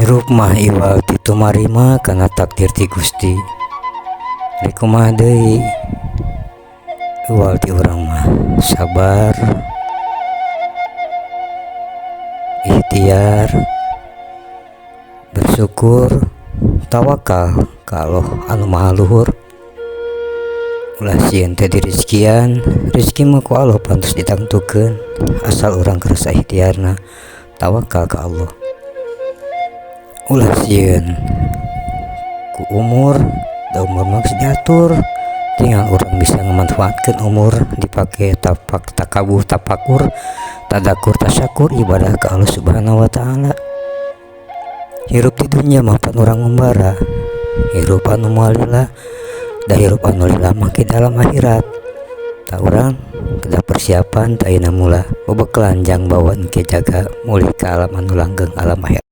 Hirup mah iwal titu marima kana takdir ti Gusti. Rikumaha deui iwal ti urang mah sabar, ikhtiar, bersyukur, tawakal ka Allah anu maha luhur. Ulah sieun teh dirizkian, rezeki mah ku Allah pantos ditangtukeun, asal urang karasa ikhtiarna tawakal ka Allah. Ulah sieun ku umur, da umur mah geus diatur, tinggal urang bisa memanfaatkeun umur dipake tapakur, tadakur, tasyakur, ibadah ka Allah Subhanahu wa taala. Hirup di dunya mah pan urang ngumbara, hirup anu moal lila, da hirup anu lila mah ke dalam akhirat. Ta urang kedah persiapan ta ayeuna mula bebekalan jang bawaan ke jaga mulih ka alam anu langgeng, alam akhirat.